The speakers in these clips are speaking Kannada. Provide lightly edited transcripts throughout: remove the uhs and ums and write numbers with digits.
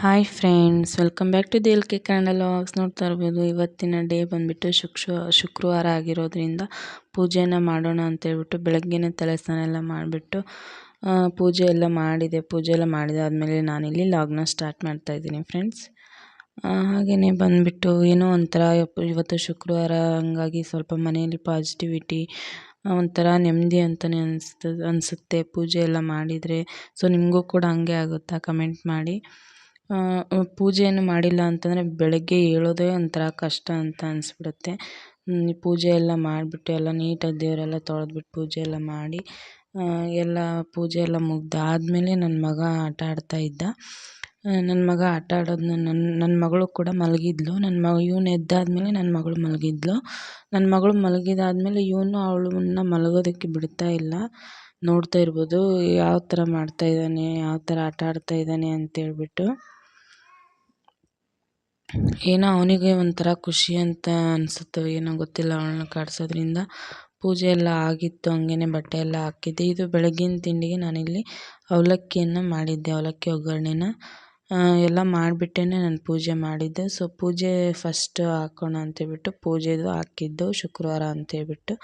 Hi friends, welcome back to L K Kannada logs. ನೋಡ್ತಾ ಇರ್ಬೋದು, ಇವತ್ತಿನ ಡೇ ಬಂದುಬಿಟ್ಟು ಶುಕ್ರವಾರ ಆಗಿರೋದ್ರಿಂದ ಪೂಜೆನ ಮಾಡೋಣ ಅಂತೇಳ್ಬಿಟ್ಟು ಬೆಳಗ್ಗೆನೇ ತಲೆ ಸ್ನಾನ ಎಲ್ಲ ಮಾಡಿಬಿಟ್ಟು ಪೂಜೆ ಎಲ್ಲ ಮಾಡಿದಾದಮೇಲೆ ನಾನಿಲ್ಲಿ ಲಾಗ್ನ ಸ್ಟಾರ್ಟ್ ಮಾಡ್ತಾಯಿದ್ದೀನಿ ಫ್ರೆಂಡ್ಸ್. ಹಾಗೆಯೇ ಬಂದುಬಿಟ್ಟು ಏನೋ ಒಂಥರ ಇವತ್ತು ಶುಕ್ರವಾರ, ಹಂಗಾಗಿ ಸ್ವಲ್ಪ ಮನೆಯಲ್ಲಿ ಪಾಸಿಟಿವಿಟಿ, ಒಂಥರ ನೆಮ್ಮದಿ ಅಂತಲೇ ಅನಿಸುತ್ತೆ ಪೂಜೆ ಎಲ್ಲ ಮಾಡಿದರೆ. ಸೊ ನಿಮಗೂ ಕೂಡ ಹಂಗೆ ಆಗುತ್ತಾ? ಕಮೆಂಟ್ ಮಾಡಿ. ಪೂಜೆಯನ್ನು ಮಾಡಿಲ್ಲ ಅಂತಂದರೆ ಬೆಳಗ್ಗೆ ಏಳೋದೇ ಒಂಥರ ಕಷ್ಟ ಅಂತ ಅನಿಸ್ಬಿಡುತ್ತೆ. ಪೂಜೆ ಎಲ್ಲ ಮಾಡಿಬಿಟ್ಟು ಎಲ್ಲ ನೀಟಾಗಿ ದೇವರೆಲ್ಲ ತೊಳೆದ್ಬಿಟ್ಟು ಪೂಜೆ ಎಲ್ಲ ಮಾಡಿ ಪೂಜೆ ಎಲ್ಲ ಮುಗ್ದಾದಮೇಲೆ ನನ್ನ ಮಗ ಆಟ ಆಡ್ತಾಯಿದ್ದ. ನನ್ನ ಮಗ ಆಟ ಆಡೋದನ್ನ ನನ್ನ ಮಗಳು ಕೂಡ ಮಲಗಿದ್ಲು. ಇವನು ಎದ್ದಾದಮೇಲೆ ನನ್ನ ಮಗಳು ಮಲಗಿದ್ಲು. ನನ್ನ ಮಗಳು ಮಲಗಿದಾದ್ಮೇಲೆ ಇವನು ಅವಳನ್ನ ಮಲಗೋದಕ್ಕೆ ಬಿಡ್ತಾ ಇಲ್ಲ. ನೋಡ್ತಾ ಇರ್ಬೋದು ಯಾವ ಥರ ಮಾಡ್ತಾಯಿದ್ದಾನೆ, ಯಾವ ಥರ ಆಟ ಆಡ್ತಾಯಿದ್ದಾನೆ ಅಂತೇಳ್ಬಿಟ್ಟು. ಏನೋ ಅವನಿಗೆ ಒಂಥರ ಖುಷಿ ಅಂತ ಅನಿಸುತ್ತೋ ಏನೋ ಗೊತ್ತಿಲ್ಲ, ಅವಳನ್ನ ಕಾಡ್ಸೋದ್ರಿಂದ. ಪೂಜೆ ಎಲ್ಲ ಆಗಿತ್ತು, ಹಂಗೇ ಬಟ್ಟೆ ಎಲ್ಲ ಹಾಕಿದ್ದೆ. ಇದು ಬೆಳಗ್ಗಿನ ತಿಂಡಿಗೆ ನಾನಿಲ್ಲಿ ಅವಲಕ್ಕಿಯನ್ನು ಮಾಡಿದ್ದೆ, ಅವಲಕ್ಕಿ ಒಗ್ಗರಣೆನ ಎಲ್ಲ ಮಾಡಿಬಿಟ್ಟೇ ನಾನು ಪೂಜೆ ಮಾಡಿದ್ದೆ. ಸೊ ಪೂಜೆ ಫಸ್ಟ್ ಹಾಕೋಣ ಅಂತೇಳ್ಬಿಟ್ಟು ಪೂಜೆದು ಹಾಕಿದ್ದು ಶುಕ್ರವಾರ ಅಂತೇಳ್ಬಿಟ್ಟು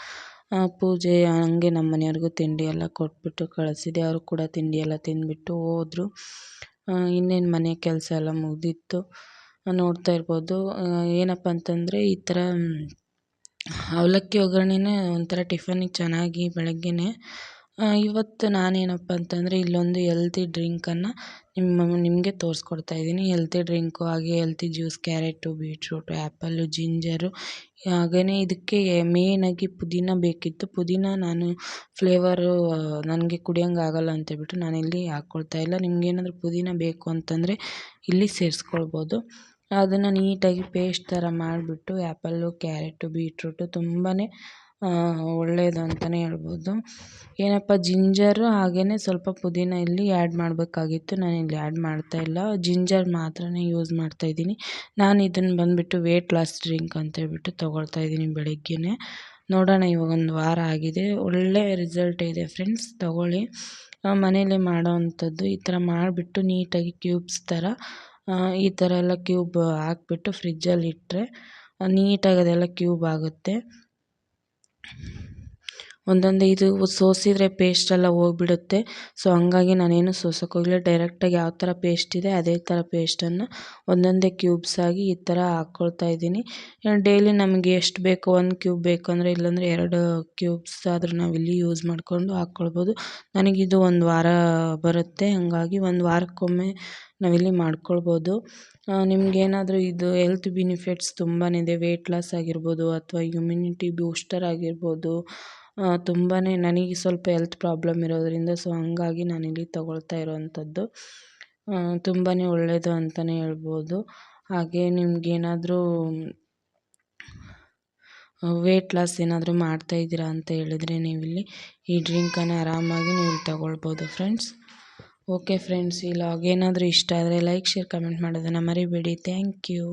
ಪೂಜೆ ಹಂಗೆ ನಮ್ಮ ಮನೆಯವ್ರಿಗೂ ತಿಂಡಿ ಎಲ್ಲ ಕೊಟ್ಬಿಟ್ಟು ಕಳಿಸಿದೆ. ಅವರು ಕೂಡ ತಿಂಡಿ ಎಲ್ಲ ತಿಂದುಬಿಟ್ಟು ಹೋದರು. ಇನ್ನೇನು ಮನೆ ಕೆಲಸ ಎಲ್ಲ ಮುಗಿದಿತ್ತು. ನೋಡ್ತಾ ಇರ್ಬೋದು, ಏನಪ್ಪ ಅಂತಂದರೆ ಈ ಥರ ಅವಲಕ್ಕಿ ಒಗ್ಗರಣೆನೇ ಒಂಥರ ಟಿಫನಿಗೆ ಚೆನ್ನಾಗಿ ಬೆಳಗ್ಗೆನೇ. ಇವತ್ತು ನಾನೇನಪ್ಪ ಅಂತಂದರೆ ಇಲ್ಲೊಂದು ಹೆಲ್ತಿ ಡ್ರಿಂಕನ್ನು ನಿಮಗೆ ತೋರಿಸ್ಕೊಡ್ತಾ ಇದ್ದೀನಿ. ಹೆಲ್ತಿ ಡ್ರಿಂಕು, ಹಾಗೆ healthy juice, carrot, beetroot, apple, ginger, ಹಾಗೆಯೇ ಇದಕ್ಕೆ ಮೇಯ್ನಾಗಿ ಪುದೀನ ಬೇಕಿತ್ತು. ಪುದೀನ ನಾನು ಫ್ಲೇವರು ನನಗೆ ಕುಡಿಯೋಂಗೆ ಆಗೋಲ್ಲ ಅಂತೇಳ್ಬಿಟ್ಟು ನಾನಿಲ್ಲಿ ಹಾಕ್ಕೊಳ್ತಾ ಇಲ್ಲ. ನಿಮಗೇನಾದ್ರೂ ಪುದೀನ ಬೇಕು ಅಂತಂದರೆ ಇಲ್ಲಿ ಸೇರಿಸ್ಕೊಳ್ಬೋದು. ಅದನ್ನು ನೀಟಾಗಿ ಪೇಸ್ಟ್ ಥರ ಮಾಡಿಬಿಟ್ಟು ಆ್ಯಪಲ್ಲು, ಕ್ಯಾರೆಟು, ಬೀಟ್ರೂಟು ತುಂಬಾ ಒಳ್ಳೆಯದು ಅಂತಲೇ ಹೇಳ್ಬೋದು. ಏನಪ್ಪ ಜಿಂಜರು ಹಾಗೆಯೇ ಸ್ವಲ್ಪ ಪುದೀನ ಇಲ್ಲಿ ಆ್ಯಡ್ ಮಾಡಬೇಕಾಗಿತ್ತು. ನಾನಿಲ್ಲಿ ಆ್ಯಡ್ ಮಾಡ್ತಾಯಿಲ್ಲ, ಜಿಂಜರ್ ಮಾತ್ರನೇ ಯೂಸ್ ಮಾಡ್ತಾಯಿದ್ದೀನಿ. ನಾನು ಇದನ್ನು ಬಂದುಬಿಟ್ಟು ವೆಯ್ಟ್ ಲಾಸ್ ಡ್ರಿಂಕ್ ಅಂತೇಳ್ಬಿಟ್ಟು ತೊಗೊಳ್ತಾಯಿದ್ದೀನಿ ಬೆಳಗ್ಗೆನೇ. ನೋಡೋಣ, ಇವಾಗ ಒಂದು ವಾರ ಆಗಿದೆ, ಒಳ್ಳೆ ರಿಸಲ್ಟ್ ಇದೆ ಫ್ರೆಂಡ್ಸ್. ತೊಗೊಳ್ಳಿ, ಮನೇಲೇ ಮಾಡೋ ಅಂಥದ್ದು. ಈ ಥರ ಮಾಡಿಬಿಟ್ಟು ನೀಟಾಗಿ ಕ್ಯೂಬ್ಸ್ ಥರ ಈ ಥರ ಎಲ್ಲ ಕ್ಯೂಬ್ ಹಾಕ್ಬಿಟ್ಟು ಫ್ರಿಜ್ಜಲ್ಲಿ ಇಟ್ಟರೆ ನೀಟಾಗಿ ಅದೆಲ್ಲ ಕ್ಯೂಬ್ ಆಗುತ್ತೆ. ಒಂದೊಂದೇ ಇದು ಸೋಸಿದರೆ ಪೇಸ್ಟೆಲ್ಲ ಹೋಗ್ಬಿಡುತ್ತೆ. ಸೊ ಹಂಗಾಗಿ ನಾನೇನು ಸೋಸೋಕೆ ಹೋಗಲಿಲ್ಲ, ಡೈರೆಕ್ಟಾಗಿ ಯಾವ ಥರ ಪೇಸ್ಟ್ ಇದೆ ಅದೇ ಥರ ಪೇಸ್ಟನ್ನು ಒಂದೊಂದೇ ಕ್ಯೂಬ್ಸ್ ಆಗಿ ಈ ಥರ ಹಾಕ್ಕೊಳ್ತಾ ಇದ್ದೀನಿ. ಡೈಲಿ ನಮಗೆ ಎಷ್ಟು ಬೇಕೋ, 1 ಕ್ಯೂಬ್ ಬೇಕು ಅಂದರೆ, ಇಲ್ಲಾಂದರೆ 2 ಕ್ಯೂಬ್ಸ್ ಆದರೂ ನಾವಿಲ್ಲಿ ಯೂಸ್ ಮಾಡಿಕೊಂಡು ಹಾಕ್ಕೊಳ್ಬೋದು. ನನಗಿದು ಒಂದು ವಾರ ಬರುತ್ತೆ, ಹಾಗಾಗಿ ಒಂದು ವಾರಕ್ಕೊಮ್ಮೆ ನಾವಿಲ್ಲಿ ಮಾಡ್ಕೊಳ್ಬೋದು. ನಿಮಗೇನಾದರೂ ಇದು ಹೆಲ್ತ್ ಬೆನಿಫಿಟ್ಸ್ ತುಂಬಾ ಇದೆ, ವೆಯ್ಟ್ ಲಾಸ್ ಆಗಿರ್ಬೋದು ಅಥವಾ ಇಮ್ಯುನಿಟಿ ಬೂಸ್ಟರ್ ಆಗಿರ್ಬೋದು. ತುಂಬಾ ನನಗೆ ಸ್ವಲ್ಪ ಹೆಲ್ತ್ ಪ್ರಾಬ್ಲಮ್ ಇರೋದರಿಂದ ಸೊ ಹಂಗಾಗಿ ನಾನಿಲ್ಲಿ ತೊಗೊಳ್ತಾ ಇರೋವಂಥದ್ದು. ತುಂಬಾ ಒಳ್ಳೆಯದು ಅಂತಲೇ ಹೇಳ್ಬೋದು. ಹಾಗೆ ನಿಮಗೇನಾದರೂ ವೆಯ್ಟ್ ಲಾಸ್ ಏನಾದರೂ ಮಾಡ್ತಾಯಿದ್ದೀರಾ ಅಂತ ಹೇಳಿದರೆ ನೀವಿಲ್ಲಿ ಈ ಡ್ರಿಂಕನ್ನು ಆರಾಮಾಗಿ ನೀವು ತೊಗೊಳ್ಬೋದು ಫ್ರೆಂಡ್ಸ್. ಓಕೆ ಫ್ರೆಂಡ್ಸ್, ಈ ಲಾಗ್ ಏನಾದರೂ ಇಷ್ಟ ಆದರೆ ಲೈಕ್, ಶೇರ್, ಕಮೆಂಟ್ ಮಾಡೋದನ್ನು ಮರಿಬೇಡಿ. Thank you.